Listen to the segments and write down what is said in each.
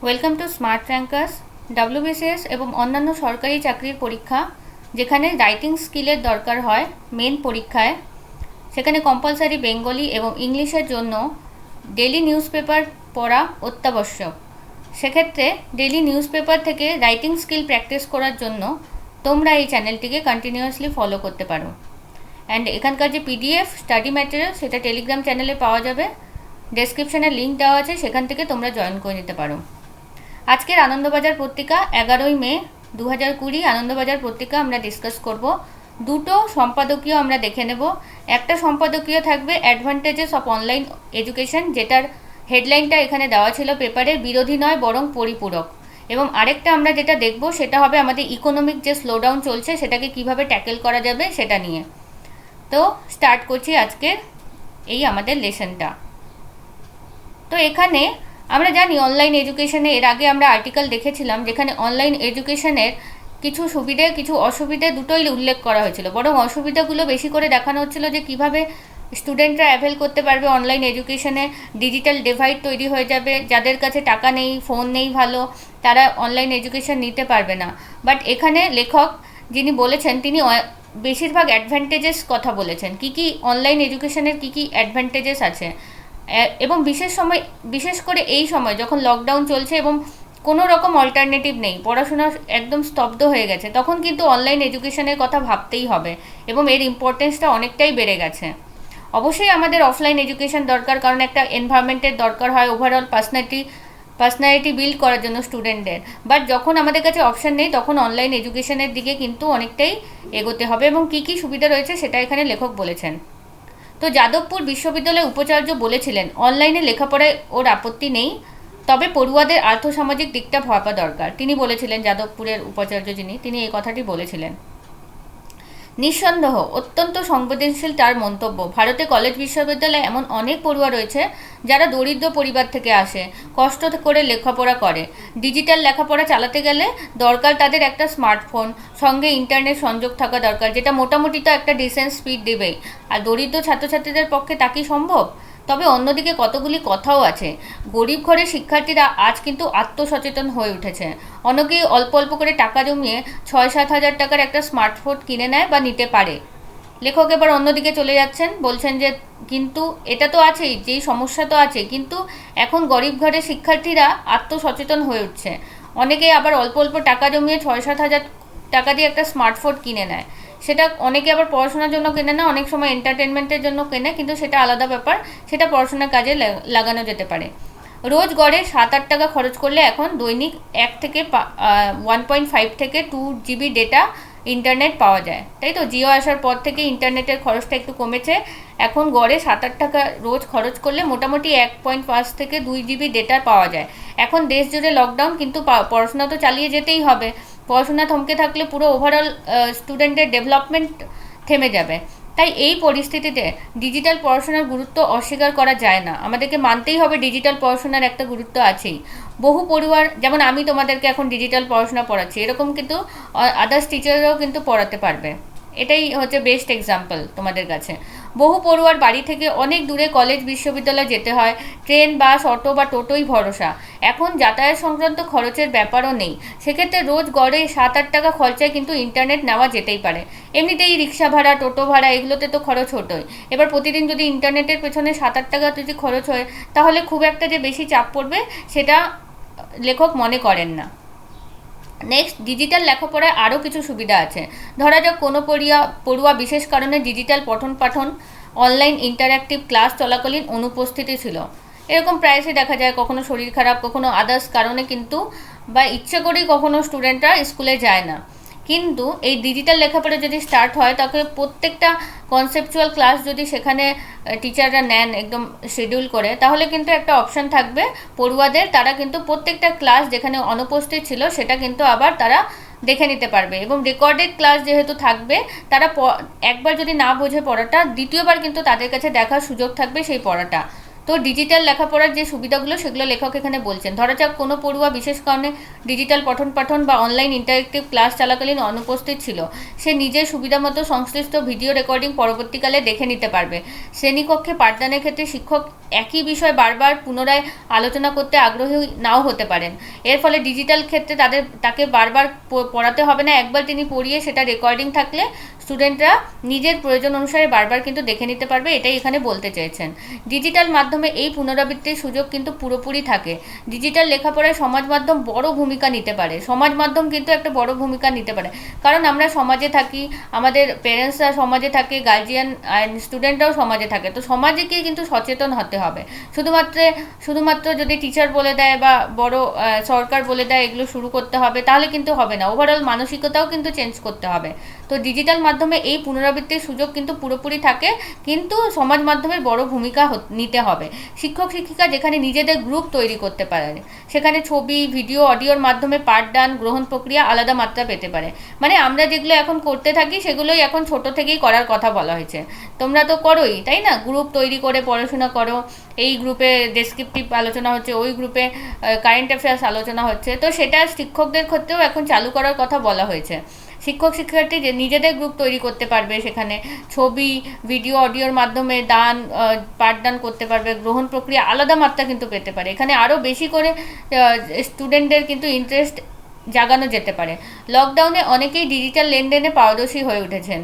Welcome to smart rankers. WBCS এবং অন্যান্য সরকারি চাকরির পরীক্ষা যেখানে রাইটিং স্কিলের দরকার হয় মেন পরীক্ষায়, সেখানে কম্পালসারি বেঙ্গলি এবং ইংলিশের জন্য ডেলি নিউজ পেপার পড়া অত্যাবশ্যক। সেক্ষেত্রে ডেলি নিউজ পেপার থেকে রাইটিং স্কিল প্র্যাকটিস করার জন্য তোমরা এই চ্যানেলটিকে কন্টিনিউয়াসলি ফলো করতে পারো। অ্যান্ড এখানকার যে পিডিএফ স্টাডি ম্যাটেরিয়াল সেটা টেলিগ্রাম চ্যানেলে পাওয়া যাবে, ডেসক্রিপশানে লিঙ্ক দেওয়া আছে, সেখান থেকে তোমরা জয়েন করে নিতে পারো। আজকের আনন্দবাজার পত্রিকা 11ই মে 2020 আনন্দবাজার পত্রিকা আমরা ডিসকাস করব। দুটো সম্পাদকীয় আমরা দেখে নেব। একটা সম্পাদকীয় থাকবে অ্যাডভান্টেজেস অফ অনলাইন এডুকেশন, যেটার হেডলাইনটা এখানে দেওয়া ছিল পেপারে, বিরোধী নয় বরং পরিপূরক। এবং আরেকটা আমরা যেটা দেখব সেটা হবে আমাদের ইকোনমিক যে স্লোডাউন চলছে সেটাকে কিভাবে ট্যাকেল করা যাবে সেটা নিয়ে। তো স্টার্ট করছি আজকের এই আমাদের লেসনটা। তো এখানে আমরা জানি অনলাইন এডুকেশনে এর আগে আমরা আর্টিকেল দেখেছিলাম যেখানে অনলাইন এডুকেশনের কিছু সুবিধে কিছু অসুবিধে দুটোই উল্লেখ করা হয়েছিল। বরং অসুবিধাগুলো বেশি করে দেখানো হচ্ছিল যে কিভাবে স্টুডেন্টরা অ্যাভেল করতে পারবে অনলাইন এডুকেশনে, ডিজিটাল ডিভাইড তৈরি হয়ে যাবে, যাদের কাছে টাকা নেই, ফোন নেই ভালো, তারা অনলাইন এডুকেশন নিতে পারবে না। বাট এখানে লেখক যিনি বলেছেন তিনি বেশিরভাগ অ্যাডভান্টেজেস কথা বলেছেন, কি কি অনলাইন এডুকেশনের কি কি অ্যাডভান্টেজেস আছে। এবং বিশেষ করে এই সময় যখন লকডাউন চলছে এবং কোনো রকম অল্টারনেটিভ নেই, পড়াশোনা একদম স্তব্ধ হয়ে গেছে, তখন কিন্তু অনলাইন এডুকেশনের কথা ভাবতেই হবে এবং এর ইম্পর্টেন্সটা অনেকটাই বেড়ে গেছে। অবশ্যই আমাদের অফলাইন এডুকেশন দরকার, কারণ একটা এনভায়রনমেন্টের দরকার হয় ওভারঅল পার্সোনালিটি বিল্ড করার জন্য স্টুডেন্টদের। বাট যখন আমাদের কাছে অপশান নেই তখন অনলাইন এডুকেশনের দিকে কিন্তু অনেকটাই এগোতে হবে এবং কী কী সুবিধা রয়েছে সেটা এখানে লেখক বলেছেন। তো যাদবপুর বিশ্ববিদ্যালয়ের উপাচার্য বলেছিলেন অনলাইনে লেখাপড়ায় ওর আপত্তি নেই, তবে পড়ুয়াদের আর্থসামাজিক দিকটা ভাবা দরকার। তিনি বলেছিলেন, যাদবপুরের উপাচার্য তিনি এই কথাটি বলেছিলেন। নিঃসন্দেহ অত্যন্ত সংবেদনশীল তার মন্তব্য। ভারতে কলেজ বিশ্ববিদ্যালয়ে এমন অনেক পড়ুয়া রয়েছে যারা দরিদ্র পরিবার থেকে আসে, কষ্ট করে লেখাপড়া করে। ডিজিটাল লেখাপড়া চালাতে গেলে দরকার তাদের একটা স্মার্টফোন, সঙ্গে ইন্টারনেট সংযোগ থাকা দরকার, যেটা মোটামুটি তো একটা ডিসেন্ট স্পিড দেবেই। আর দরিদ্র ছাত্রছাত্রীদের পক্ষে তা কি সম্ভব? তবে অন্যদিকে কতগুলি কথাও আছে। গরিব ঘরের শিক্ষার্থীরা আজ কিন্তু আত্মসচেতন হয়ে উঠেছে। অনেকেই অল্প অল্প করে টাকা জমিয়ে 6-7 হাজার টাকার একটা স্মার্টফোন কিনে নেয় বা নিতে পারে। লেখক এবার অন্যদিকে চলে যাচ্ছেন, বলছেন যে কিন্তু এটা তো আছেই, যেই সমস্যা তো আছে, কিন্তু এখন গরিব ঘরের শিক্ষার্থীরা আত্মসচেতন হয়ে উঠছে। অনেকেই আবার অল্প অল্প টাকা জমিয়ে 6-7 হাজার টাকা দিয়ে একটা স্মার্টফোন কিনে নেয়। সেটা অনেকে আবার পড়াশোনার জন্য কেনে না, অনেক সময় এন্টারটেনমেন্টের জন্য কেনে, কিন্তু সেটা আলাদা ব্যাপার, সেটা পড়াশোনার কাজে লাগানো যেতে পারে। রোজ গড়ে 7-8 টাকা খরচ করলে এখন দৈনিক 1.5 থেকে 2 জিবি ডেটা ইন্টারনেট পাওয়া যায়, তাই তো? জিও আসার পর থেকে ইন্টারনেটের খরচটা একটু কমেছে। এখন গড়ে 7-8 টাকা রোজ খরচ করলে মোটামুটি 1.5 থেকে 2 জিবি ডেটা পাওয়া যায়। এখন দেশ জুড়ে লকডাউন, কিন্তু পড়াশোনা তো চালিয়ে যেতেই হবে। পড়াশোনা থমকে থাকলে পুরো ওভারঅল স্টুডেন্টের ডেভেলপমেন্ট থেমে যাবে। তাই এই পরিস্থিতিতে ডিজিটাল পড়াশোনার গুরুত্ব অস্বীকার করা যায় না। আমাদেরকে মানতেই হবে ডিজিটাল পড়াশোনার একটা গুরুত্ব আছেই। বহু পড়ুয়ার, যেমন আমি তোমাদেরকে এখন ডিজিটাল পড়াশোনা পড়াচ্ছি, এরকম কিন্তু আদার্স টিচাররাও কিন্তু পড়াতে পারবে। এটাই হচ্ছে বেস্ট এক্সাম্পল তোমাদের কাছে। বহু পড়ুয়ার বাড়ি থেকে অনেক দূরে কলেজ বিশ্ববিদ্যালয় যেতে হয়, ট্রেন বাস অটো বা টোটোই ভরসা। এখন যাতায়াত সংক্রান্ত খরচের ব্যাপারও নেই, সেক্ষেত্রে রোজ গড়ে 7-8 টাকা খরচায় কিন্তু ইন্টারনেট নেওয়া যেতেই পারে। এমনিতেই রিক্সা ভাড়া, টোটো ভাড়া এগুলোতে তো খরচ হতোই। এবার প্রতিদিন যদি ইন্টারনেটের পেছনে 7-8 টাকা যদি খরচ হয়, তাহলে খুব একটা যে বেশি চাপ পড়বে সেটা লেখক মনে করেন না। নেক্সট, ডিজিটাল লেখাপড়ায় আরও কিছু সুবিধা আছে। ধরা যাক কোনো পড়ুয়া বিশেষ কারণে ডিজিটাল পঠন পাঠন অনলাইন ইন্টারঅ্যাক্টিভ ক্লাস চলাকালীন অনুপস্থিতি ছিল। এরকম প্রায়শই দেখা যায়, কখনো শরীর খারাপ, কখনো আদার্স কারণে কিন্তু বা ইচ্ছে করেই কখনো স্টুডেন্টরা স্কুলে যায় না। কিন্তু এই ডিজিটাল লেখাপড়া যদি স্টার্ট হয়, তাকে প্রত্যেকটা কনসেপচুয়াল ক্লাস যদি সেখানে টিচাররা নেন একদম শিডিউল করে, তাহলে কিন্তু একটা অপশান থাকবে পড়ুয়াদের, তারা কিন্তু প্রত্যেকটা ক্লাস যেখানে অনুপস্থিত ছিল সেটা কিন্তু আবার তারা দেখে নিতে পারবে। এবং রেকর্ডেড ক্লাস যেহেতু থাকবে, তারা একবার যদি না বোঝে পড়াটা, দ্বিতীয়বার কিন্তু তাদের কাছে দেখার সুযোগ থাকবে সেই পড়াটা। তো তো ডিজিটাল লেখাপড়ার যে সুবিধাগুলো সেগুলো লেখক এখানে বলছেন। ধরা যাক কোনো পড়ুয়া বিশেষ কারণে ডিজিটাল পঠন পাঠন বা অনলাইন ইন্টারেক্টিভ ক্লাস চলাকালীন অনুপস্থিত ছিল, সে নিজের সুবিধা মতো সংশ্লিষ্ট ভিডিও রেকর্ডিং পরবর্তীকালে দেখে নিতে পারবে। শ্রেণীকক্ষে পাঠদানের ক্ষেত্রে শিক্ষক একই বিষয় বারবার পুনরায় আলোচনা করতে আগ্রহী নাও হতে পারেন। এর ফলে ডিজিটাল ক্ষেত্রে তাকে বারবার পড়াতে হবে না, একবার তিনি পড়িয়ে সেটা রেকর্ডিং থাকলে স্টুডেন্টরা নিজের প্রয়োজন অনুসারে বারবার কিন্তু দেখে নিতে পারবে, এটাই এখানে বলতে চেয়েছেন। ডিজিটাল মাধ্যমে এই পুনরাবৃত্তির সুযোগ কিন্তু পুরোপুরি থাকে। ডিজিটাল লেখাপড়ায় সমাজ মাধ্যম বড় ভূমিকা নিতে পারে, সমাজ মাধ্যম কিন্তু একটা বড় ভূমিকা নিতে পারে, কারণ আমরা সমাজে থাকি, আমাদের পেরেন্টসরা সমাজে থাকে, গার্জিয়ান অ্যান্ড স্টুডেন্টরাও সমাজে থাকে। তো সমাজকে কিন্তু সচেতন হতে হবে। শুধুমাত্র যদি টিচার বলে দেয় বা বড় সরকার বলে দেয় এগুলো শুরু করতে হবে, তাহলে কিন্তু হবে না। ওভারঅল মানসিকতাও কিন্তু চেঞ্জ করতে হবে। তো ডিজিটাল মাধ্যমে এই পুনরাবৃত্তির সুযোগ কিন্তু পুরোপুরি থাকে, কিন্তু সমাজ মাধ্যমের বড় ভূমিকা নিতে হবে। শিক্ষক শিক্ষিকা যেখানে নিজেদের গ্রুপ তৈরি করতে পারে, সেখানে ছবি, ভিডিও, অডিওর মাধ্যমে পাঠদান গ্রহণ প্রক্রিয়া আলাদা মাত্রা পেতে পারে। মানে আমরা যেগুলো এখন করতে থাকি সেগুলোই এখন ছোট থেকেই করার কথা বলা হয়েছে। তোমরা তো করোই, তাই না? গ্রুপ তৈরি করে পড়াশোনা করো, এই গ্রুপে ডেসক্রিপটিভ আলোচনা হচ্ছে, ওই গ্রুপে কারেন্ট অ্যাফেয়ার্স আলোচনা হচ্ছে। তো সেটা শিক্ষকদের ক্ষেত্রেও এখন চালু করার কথা বলা হয়েছে। শিক্ষক শিক্ষার্থী যে নিজেদের গ্রুপ তৈরি করতে পারবে, সেখানে ছবি, ভিডিও, অডিওর মাধ্যমে পাঠদান করতে পারবে, গ্রহণ প্রক্রিয়া আলাদা মাত্রা কিন্তু পেতে পারে। এখানে আরও বেশি করে স্টুডেন্টদের কিন্তু ইন্টারেস্ট জাগানো যেতে পারে। লকডাউনে অনেকেই ডিজিটাল লেনদেনে পারদর্শী হয়ে উঠেছেন।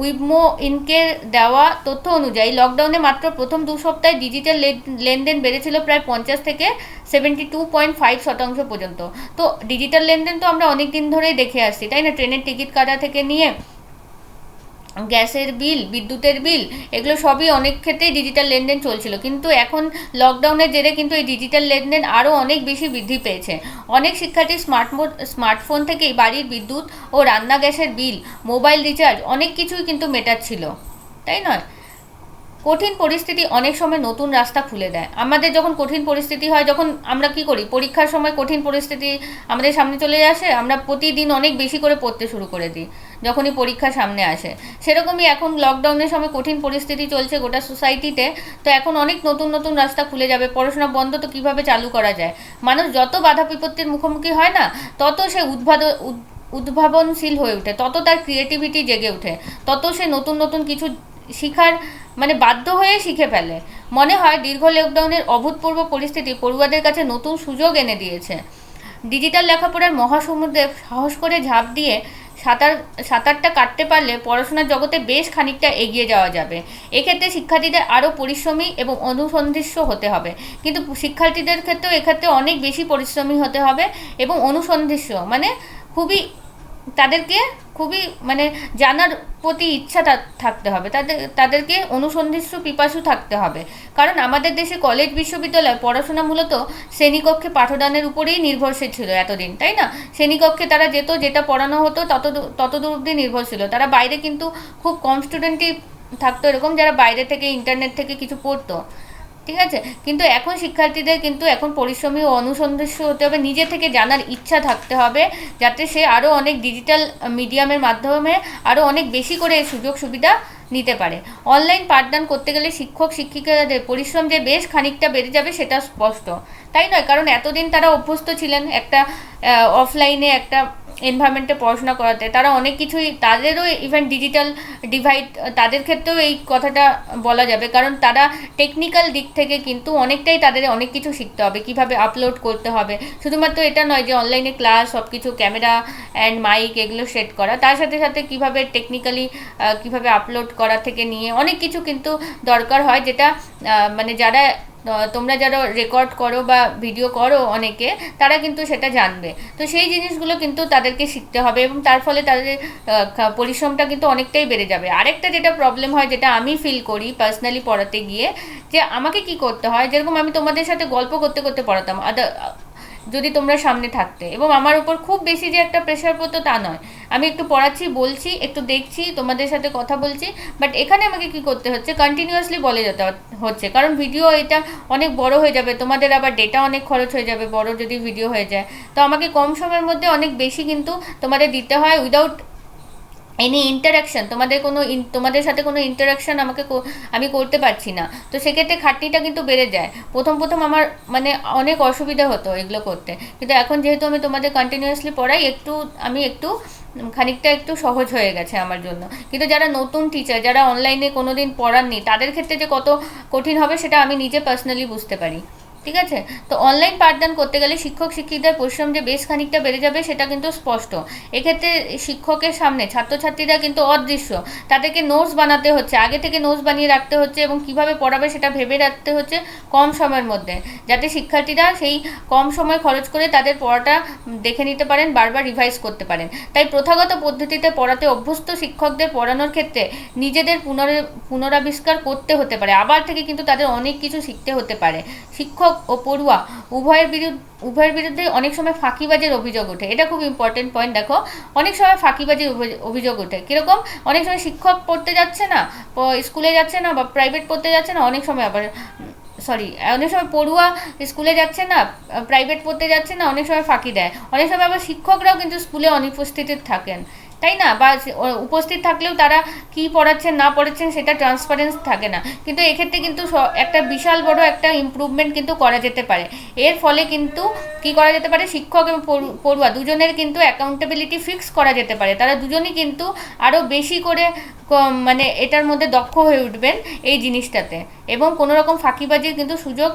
উইবমো ইনকের দেওয়া তথ্য অনুযায়ী লকডাউনে মাত্র প্রথম 2 সপ্তাহে ডিজিটাল লেনদেন বেড়েছিল প্রায় 50 থেকে 72.5% পর্যন্ত। তো ডিজিটাল লেনদেন তো আমরা অনেক দিন ধরেই দেখে আসছি, তাই না? ট্রেনের টিকিট কাটা থেকে নিয়ে গ্যাসের বিল, বিদ্যুতের বিল, এগুলো সবই অনেক ক্ষেত্রেই ডিজিটাল লেনদেন চলছিল, কিন্তু এখন লকডাউনের জেরে কিন্তু এই ডিজিটাল লেনদেন আরও অনেক বেশি বৃদ্ধি পেয়েছে। অনেক শিক্ষার্থী স্মার্টফোন থেকেই বাড়ির বিদ্যুৎ ও রান্না গ্যাসের বিল, মোবাইল রিচার্জ অনেক কিছুই কিন্তু মেটাচ্ছিল, তাই নয়? কঠিন পরিস্থিতি অনেক সময় নতুন রাস্তা খুলে দেয়। আমাদের যখন কঠিন পরিস্থিতি হয়, যখন আমরা কি করি, পরীক্ষার সময় কঠিন পরিস্থিতি আমাদের সামনে চলে আসে, আমরা প্রতিদিন অনেক বেশি করে পড়তে শুরু করে দিই যখনই পরীক্ষা সামনে আসে। সেরকমই এখন লকডাউনের সময় কঠিন পরিস্থিতি চলছে গোটা সোসাইটিতে, তো এখন অনেক নতুন নতুন রাস্তা খুলে যাবে। পড়াশোনা বন্ধ তো কীভাবে চালু করা যায়? মানুষ যত বাধা বিপত্তির মুখোমুখি হয় না, তত সে উদ্ভাবনশীল হয়ে ওঠে, তত তার ক্রিয়েটিভিটি জেগে ওঠে, তত সে নতুন নতুন কিছু শিখার বাধ্য হয়ে শিখে ফেলে। মনে হয় দীর্ঘ লকডাউনের অভূতপূর্ব পরিস্থিতি পড়ুয়াদের কাছে নতুন সুযোগ এনে দিয়েছে। ডিজিটাল লেখাপড়ার মহাসমুদ্রে সাহস করে ঝাঁপ দিয়ে সাঁতারটা কাটতে পারলে পড়াশোনার জগতে বেশ খানিকটা এগিয়ে যাওয়া যাবে। এক্ষেত্রে শিক্ষার্থীদের আরও পরিশ্রমী এবং অনুসন্ধিৎস হতে হবে, কিন্তু শিক্ষার্থীদের ক্ষেত্রেও এক্ষেত্রে অনেক বেশি পরিশ্রমী হতে হবে এবং অনুসন্ধিৎস তাদেরকে খুবই জানার প্রতি ইচ্ছা থাকতে হবে, তাদেরকে অনুসন্ধিৎস পিপাসু থাকতে হবে। কারণ আমাদের দেশে কলেজ বিশ্ববিদ্যালয় পড়াশোনা মূলত শ্রেণীকক্ষে পাঠদানের উপরেই নির্ভরশীল ছিল এতদিন, তাই না? শ্রেণীকক্ষে তারা যেটা পড়ানো হতো ততদূর অবধি নির্ভরশীল। তারা বাইরে কিন্তু খুব কম স্টুডেন্টই থাকতো এরকম যারা বাইরে থেকে ইন্টারনেট থেকে কিছু পড়তো, ঠিক আছে? কিন্তু এখন শিক্ষার্থীদের কিন্তু এখন পরিশ্রমী ও অনুসন্ধিৎস হতে হবে, নিজে থেকে জানার ইচ্ছা থাকতে হবে, যাতে সে আরও অনেক ডিজিটাল মিডিয়ামের মাধ্যমে আরও অনেক বেশি করে সুযোগ সুবিধা নিতে পারে। অনলাইন পাঠদান করতে গেলে শিক্ষক শিক্ষিকাদের পরিশ্রম যে বেশ খানিকটা বেড়ে যাবে সেটা স্পষ্ট, তাই নয়? কারণ এতদিন তারা অভ্যস্ত ছিলেন একটা অফলাইনে একটা এনভায়রনমেন্টে পড়াশোনা করাতে, তারা অনেক কিছুই, তাদেরও ইভেন ডিজিটাল ডিভাইড, তাদের ক্ষেত্রেও এই কথাটা বলা যাবে, কারণ তারা টেকনিক্যাল দিক থেকে কিন্তু অনেকটাই তাদের অনেক কিছু শিখতে হবে, কিভাবে আপলোড করতে হবে। শুধুমাত্র এটা নয় যে অনলাইনে ক্লাস, সব কিছু ক্যামেরা অ্যান্ড মাইক এগুলো সেট করা, তার সাথে সাথে কিভাবে টেকনিক্যালি কিভাবে আপলোড করা থেকে নিয়ে অনেক কিছু কিন্তু দরকার হয়, যেটা যারা তোমরা যারা রেকর্ড করো বা ভিডিও করো অনেকে, তারা কিন্তু সেটা জানবে। তো সেই জিনিসগুলো কিন্তু তাদেরকে শিখতে হবে এবং তার ফলে তাদের পরিশ্রমটা কিন্তু অনেকটাই বেড়ে যাবে। আরেকটা যেটা প্রবলেম হয়, যেটা আমি ফিল করি পার্সোনালি পড়াতে গিয়ে, যে আমাকে কি করতে হয়, যেরকম আমি তোমাদের সাথে গল্প করতে করতে পড়াতাম যদি তোমরা সামনে থাকতে, এবং আমার উপর খুব বেশি যে একটা প্রেশার পড়তো তা নয়, আমি একটু পড়াচ্ছি, বলছি, একটু দেখছি, তোমাদের সাথে কথা বলছি, বাট এখানে আমাকে কি করতে হচ্ছে, কন্টিনিউয়াসলি বলে যেতে হচ্ছে, কারণ ভিডিও এটা অনেক বড় হয়ে যাবে, তোমাদের আবার ডেটা অনেক খরচ হয়ে যাবে বড় যদি ভিডিও হয়ে যায়। তো আমাকে কম সময়ের মধ্যে অনেক বেশি কিন্তু তোমাদের দিতে হয় উইদাউট এনি ইন্টারাকশন, তোমাদের সাথে কোনো ইন্টারাকশন আমি করতে পারছি না। তো সেক্ষেত্রে খাটনিটা কিন্তু বেড়ে যায়। প্রথম প্রথম আমার মানে অনেক অসুবিধা হতো এগুলো করতে, কিন্তু এখন যেহেতু আমি তোমাদের কন্টিনিউয়াসলি পড়াই, আমি একটু খানিকটা একটু সহজ হয়ে গেছে আমার জন্য। কিন্তু যারা নতুন টিচার, যারা অনলাইনে কোনো দিন পড়াননি, তাদের ক্ষেত্রে যে কত কঠিন হবে সেটা আমি নিজে পার্সোনালি বুঝতে পারি। ঠিক আছে? তো অনলাইন পাঠদান করতে গেলে শিক্ষক শিক্ষিকাদের পরিশ্রম যে বেশ খানিকটা বেড়ে যাবে সেটা কিন্তু স্পষ্ট। এক্ষেত্রে শিক্ষকের সামনে ছাত্রছাত্রীরা কিন্তু অদৃশ্য, তাদেরকে নোটস বানাতে হচ্ছে, আগে থেকে নোটস বানিয়ে রাখতে হচ্ছে এবং কিভাবে পড়াবে সেটা ভেবে রাখতে হচ্ছে কম সময়ের মধ্যে, যাতে শিক্ষার্থীরা সেই কম সময় খরচ করে তাদের পড়াটা দেখে নিতে পারেন, বারবার রিভাইজ করতে পারেন। তাই প্রথাগত পদ্ধতিতে পড়াতে অভ্যস্ত শিক্ষকদের পড়ানোর ক্ষেত্রে নিজেদের পুনরাবিষ্কার করতে হতে পারে, আবার থেকে কিন্তু তাদের অনেক কিছু শিখতে হতে পারে। শিক্ষক ও পড়ুয়া উভয়ের বিরুদ্ধে অনেক সময় ফাঁকিবাজির অভিযোগ ওঠে। এটা খুব ইম্পর্টেন্ট পয়েন্ট। দেখো, অনেক সময় ফাঁকিবাজির অভিযোগ ওঠে। কীরকম? অনেক সময় শিক্ষক পড়তে যাচ্ছে না, স্কুলে যাচ্ছে না, বা প্রাইভেট পড়তে যাচ্ছে না, অনেক সময় পড়ুয়া স্কুলে যাচ্ছে না, প্রাইভেট পড়তে যাচ্ছে না, অনেক সময় ফাঁকি দেয়। অনেক সময় আবার শিক্ষকরাও কিন্তু স্কুলে অনুপস্থিত থাকেন, তাই না? বা উপস্থিত থাকলেও তারা কি পড়াচ্ছেন না পড়াচ্ছেন সেটা ট্রান্সপারেন্স থাকে না। কিন্তু এক্ষেত্রে কিন্তু একটা বিশাল বড় একটা ইমপ্রুভমেন্ট কিন্তু করা যেতে পারে। এর ফলে কিন্তু কি করা যেতে পারে, শিক্ষক এবং পড়ুয়া দুজনের কিন্তু অ্যাকাউন্টেবিলিটি ফিক্স করা যেতে পারে। তারা দুজনই কিন্তু আরও বেশি করে মানে এটার মধ্যে দক্ষ হয়ে উঠবেন এই জিনিসটাতে, এবং কোনো রকম ফাঁকিবাজির কিন্তু সুযোগ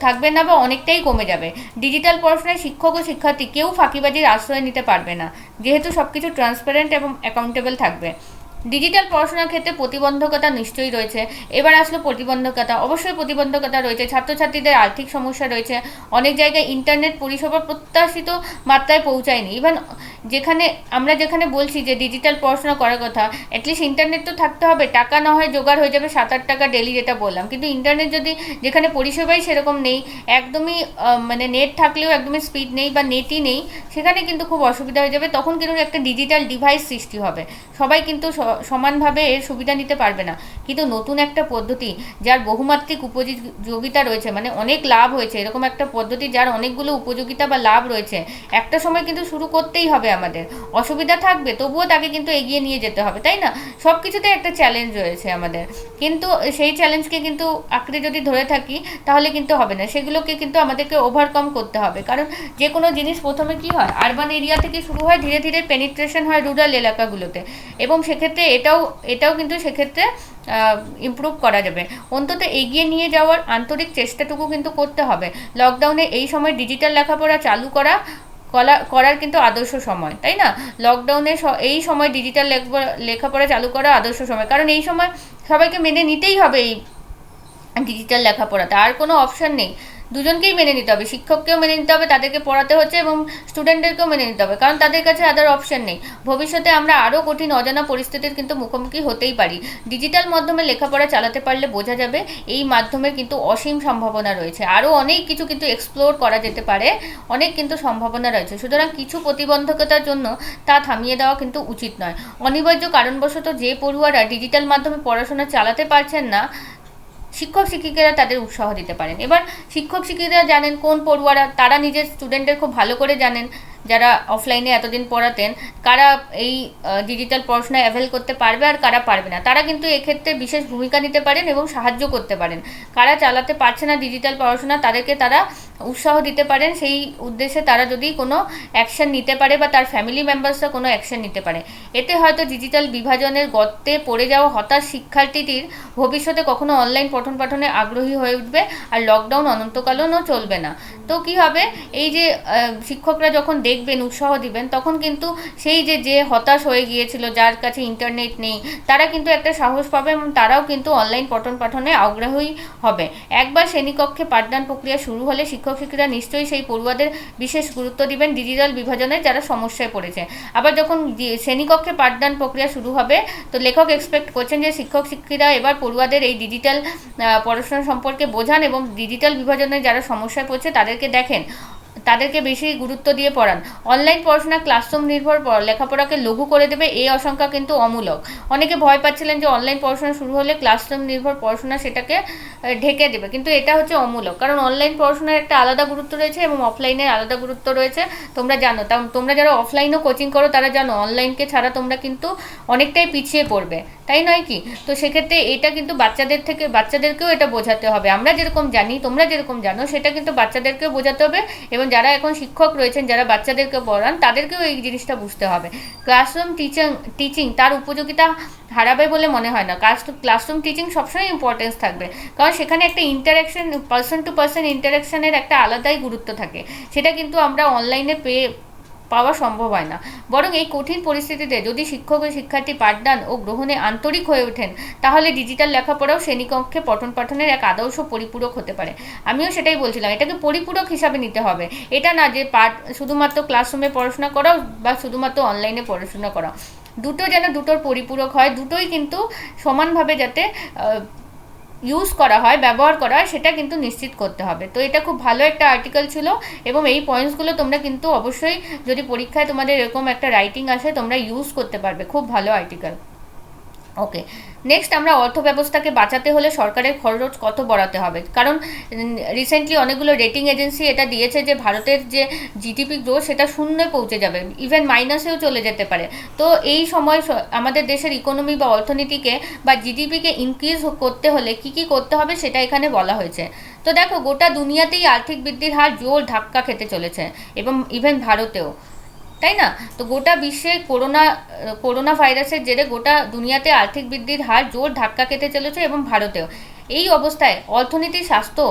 থাকবে না বা অনেকটাই কমে যাবে। ডিজিটাল পড়াশোনায় শিক্ষক ও শিক্ষার্থী কেউ ফাঁকিবাজির আশ্রয় নিতে পারবে না, যেহেতু সব কিছু ট্রান্সপারেন্ট এবং অ্যাকাউন্টেবল থাকবে। ডিজিটাল পড়াশোনার ক্ষেত্রে প্রতিবন্ধকতা নিশ্চয়ই রয়েছে। এবার আসলো প্রতিবন্ধকতা। অবশ্যই প্রতিবন্ধকতা রয়েছে। ছাত্রছাত্রীদের আর্থিক সমস্যা রয়েছে, অনেক জায়গায় ইন্টারনেট পরিষেবা প্রত্যাশিত মাত্রায় পৌঁছায়নি। ইভেন যেখানে বলছি যে ডিজিটাল পড়াশোনা করার কথা, অ্যাটলিস্ট ইন্টারনেট তো থাকতে হবে। টাকা না হয় জোগাড় হয়ে যাবে 7-8 টাকা ডেলি, যেটা বললাম, কিন্তু ইন্টারনেট যদি যেখানে পরিষেবাই সেরকম নেই, একদমই মানে নেট থাকলেও একদমই স্পিড নেই বা নেটই নেই, সেখানে কিন্তু খুব অসুবিধা হয়ে যাবে। তখন কিন্তু একটা ডিজিটাল ডিভাইস সৃষ্টি হবে, সবাই কিন্তু সমানভাবে এর সুবিধা নিতে পারবে না। কিন্তু নতুন একটা পদ্ধতি যার বহুমাত্রিক উপযোগিতা রয়েছে, মানে অনেক লাভ হয়েছে, এরকম একটা পদ্ধতি যার অনেকগুলো উপযোগিতা বা লাভ রয়েছে, একটা সময় কিন্তু শুরু করতেই হবে আমাদের। অসুবিধা থাকবে, তবুও তাকে কিন্তু এগিয়ে নিয়ে যেতে হবে, তাই না? সব কিছুতে একটা চ্যালেঞ্জ রয়েছে আমাদের, কিন্তু সেই চ্যালেঞ্জকে কিন্তু আঁকড়ে যদি ধরে থাকি তাহলে কিন্তু হবে না, সেগুলোকে কিন্তু আমাদেরকে ওভারকাম করতে হবে। কারণ যে কোনো জিনিস প্রথমে কি হয়, আরবান এরিয়া থেকে শুরু হয়, ধীরে ধীরে পেনিট্রেশন হয় রুরাল এলাকাগুলোতে, এবং সেক্ষেত্রে এটাও কিন্তু সেক্ষেত্রে ইমপ্রুভ করা যাবে। অন্তত এগিয়ে নিয়ে যাওয়ার আন্তরিক চেষ্টাটুকু কিন্তু করতে হবে। লকডাউনে এই সময় ডিজিটাল লেখাপড়া চালু করার কিন্তু আদর্শ সময়, তাই না? লকডাউনে এই সময় ডিজিটাল লেখাপড়া চালু করা আদর্শ সময়, কারণ এই সময় সবাইকে মেনে নিতেই হবে এই ডিজিটাল লেখাপড়াতে, আর কোনো অপশান নেই। দুজনকেই মেনে নিতে হবে, শিক্ষককেও মেনে নিতে হবে, তাদেরকে পড়াতে হচ্ছে, এবং স্টুডেন্টদেরকেও মেনে নিতে হবে, কারণ তাদের কাছে আদার অপশান নেই। ভবিষ্যতে আমরা আরও কঠিন অজানা পরিস্থিতির কিন্তু মুখোমুখি হতেই পারি। ডিজিটাল মাধ্যমে লেখাপড়া চালাতে পারলে বোঝা যাবে এই মাধ্যমের কিন্তু অসীম সম্ভাবনা রয়েছে, আরও অনেক কিছু কিন্তু এক্সপ্লোর করা যেতে পারে, অনেক কিন্তু সম্ভাবনা রয়েছে। সুতরাং কিছু প্রতিবন্ধকতার জন্য তা থামিয়ে দেওয়া কিন্তু উচিত নয়। অনিবার্য কারণবশত যে পড়ুয়ারা ডিজিটাল মাধ্যমে পড়াশোনা চালাতে পারছেন না, শিক্ষক শিক্ষিকারা তাদের উৎসাহ দিতে পারেন। এবার শিক্ষক শিক্ষিকারা জানেন কোন পড়ুয়ারা, তারা নিজের স্টুডেন্টদের খুব ভালো করে জানেন, যারা অফলাইনে এতদিন পড়াতেন, কারা এই ডিজিটাল পড়াশোনায় অ্যাভেল করতে পারবে আর কারা পারবে না। তারা কিন্তু এক্ষেত্রে বিশেষ ভূমিকা নিতে পারেন এবং সাহায্য করতে পারেন। কারা চালাতে পারছে না ডিজিটাল পড়াশোনা, তাদেরকে তারা উৎসাহ দিতে পারেন, সেই উদ্দেশ্যে তারা যদি কোনো অ্যাকশন নিতে পারে বা তার ফ্যামিলি মেম্বার্সরা কোনো অ্যাকশন নিতে পারে, এতে হয়তো ডিজিটাল বিভাজনের গর্তে পড়ে যাওয়া হতাশ শিক্ষার্থীটির ভবিষ্যতে কখনো অনলাইন পঠন পাঠনে আগ্রহী হয়ে উঠবে, আর লকডাউন অনন্তকালীনও চলবে না। তো কি হবে, এই যে শিক্ষকরা যখন দেখবেন, উৎসাহ দিবেন, তখন কিন্তু সেই যে হতাশ হয়ে গিয়েছিল, যার কাছে ইন্টারনেট নেই, তারা কিন্তু একটা সাহস পাবে এবং তারাও কিন্তু অনলাইন পঠন পাঠনে আগ্রহী হবে। একবার শ্রেণীকক্ষে পাঠদান প্রক্রিয়া শুরু হলে শিক্ষক শিক্ষিকা নিশ্চয়ই সেই পড়ুয়াদের বিশেষ গুরুত্ব দিবেন ডিজিটাল বিভাজনে যারা সমস্যায় পড়েছে। আবার যখন শ্রেণীকক্ষে পাঠদান প্রক্রিয়া শুরু হবে, তো লেখক এক্সপেক্ট করছেন যে শিক্ষক শিক্ষিকা এবার পড়ুয়াদের এই ডিজিটাল পড়াশোনা সম্পর্কে বোঝান এবং ডিজিটাল বিভাজনে যারা সমস্যায় পড়ছে তাদেরকে দেখেন, তাদেরকে বেশি গুরুত্ব দিয়ে পড়ান। অনলাইন পড়াশোনা ক্লাসরুম নির্ভর লেখাপড়াকে লঘু করে দেবে, এই আশঙ্কা কিন্তু অমূলক। অনেকে ভয় পাচ্ছিলেন যে অনলাইন পড়াশোনা শুরু হলে ক্লাসরুম নির্ভর পড়াশোনা সেটাকে ঢেকে দেবে, কিন্তু এটা হচ্ছে অমূলক। কারণ অনলাইন পড়াশোনার একটা আলাদা গুরুত্ব রয়েছে এবং অফলাইনের আলাদা গুরুত্ব রয়েছে, তোমরা জানো। তোমরা যারা অফলাইনও কোচিং করো তারা জানো অনলাইনকে ছাড়া তোমরা কিন্তু অনেকটাই পিছিয়ে পড়বে, তাই নয় কি? তো সেক্ষেত্রে এটা কিন্তু বাচ্চাদেরকেও এটা বোঝাতে হবে। আমরা যেরকম জানি, তোমরা যেরকম জানো, সেটা কিন্তু বাচ্চাদেরকেও বোঝাতে হবে, এবং যারা এখন শিক্ষক রয়েছেন যারা বাচ্চাদেরকে পড়ান তাদেরকেও এই জিনিসটা বুঝতে হবে। ক্লাসরুম টিচিং তার উপযোগিতা হারাবে বলে মনে হয় না। ক্লাসরুম টিচিং সবসময় ইম্পর্টেন্স থাকবে, কারণ সেখানে একটা ইন্টারাকশন, পার্সন টু পার্সন ইন্টারাকশনের একটা আলাদাই গুরুত্ব থাকে, সেটা কিন্তু আমরা অনলাইনে পাওয়া সম্ভব হয় না। বরং এই কঠিন পরিস্থিতিতে যদি শিক্ষক ও শিক্ষার্থী পাঠদান ও গ্রহণে আন্তরিক হয়ে ওঠেন, তাহলে ডিজিটাল লেখাপড়াও শ্রেণীকক্ষে পঠন পাঠনের এক আদর্শ পরিপূরক হতে পারে। আমিও সেটাই বলছিলাম, এটাকে পরিপূরক হিসাবে নিতে হবে। এটা না যে শুধুমাত্র ক্লাসরুমে পড়াশোনা করাও বা শুধুমাত্র অনলাইনে পড়াশোনা করাও, দুটো যেন দুটোর পরিপূরক হয়, দুটোই কিন্তু সমানভাবে যাতে ইউজ করা হয়, ব্যবহার করা হয়, সেটা কিন্তু নিশ্চিত করতে হবে। তো এটা খুব ভালো একটা আর্টিকেল ছিল, এবং এই পয়েন্টসগুলো তোমরা কিন্তু অবশ্যই যদি পরীক্ষায় তোমাদের এরকম একটা রাইটিং আসে তোমরা ইউজ করতে পারবে। খুব ভালো আর্টিকেল। ওকে, নেক্সট আমরা অর্থব্যবস্থাকে বাঁচাতে হলে সরকারের খরচ কত বাড়াতে হবে। কারণ রিসেন্টলি অনেকগুলো রেটিং এজেন্সি এটা দিয়েছে যে ভারতের যে জিডিপি গ্রোথ সেটা শূন্যে পৌঁছে যাবে, ইভেন মাইনাসেও চলে যেতে পারে। তো এই সময় আমাদের দেশের ইকোনমি বা অর্থনীতিকে বা জিডিপিকে ইনক্রিজ করতে হলে কি কি করতে হবে সেটা এখানে বলা হয়েছে। তো দেখো, গোটা দুনিয়াতেই আর্থিক বৃদ্ধির হার জোর ধাক্কা খেতে চলেছে, এবং ইভেন ভারতেও, তাই না? তো গোটা বিশ্বে করোনা ভাইরাসের জেরে গোটা দুনিয়াতে আর্থিক বৃদ্ধির হার জোর ধাক্কা খেতে চলেছে, এবং ভারতেও। এই অবস্থায় অর্থনীতির স্বাস্থ্য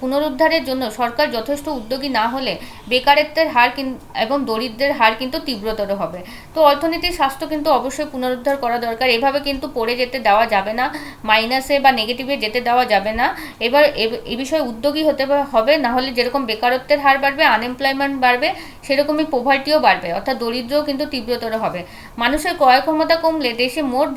পুনরুদ্ধারের জন্য সরকার যথেষ্ট উদ্যোগী না হলে বেকারত্বের হার এবং দরিদ্রের হার কিন্তু তীব্রতর হবে। তো অর্থনীতির স্বাস্থ্য কিন্তু অবশ্যই পুনরুদ্ধার করা দরকার। এভাবে কিন্তু পড়ে যেতে দেওয়া যাবে না, মাইনাসে বা নেগেটিভে যেতে দেওয়া যাবে না। এবার এ বিষয়ে উদ্যোগী হতে হবে, না হলে যেরকম বেকারত্বের হার বাড়বে, আনএমপ্লয়মেন্ট বাড়বে, সেরকমই পোভার্টিও বাড়বে, অর্থাৎ দরিদ্রও কিন্তু তীব্রতর হবে। মানুষের ক্রয় ক্ষমতা কমলে দেশে মোট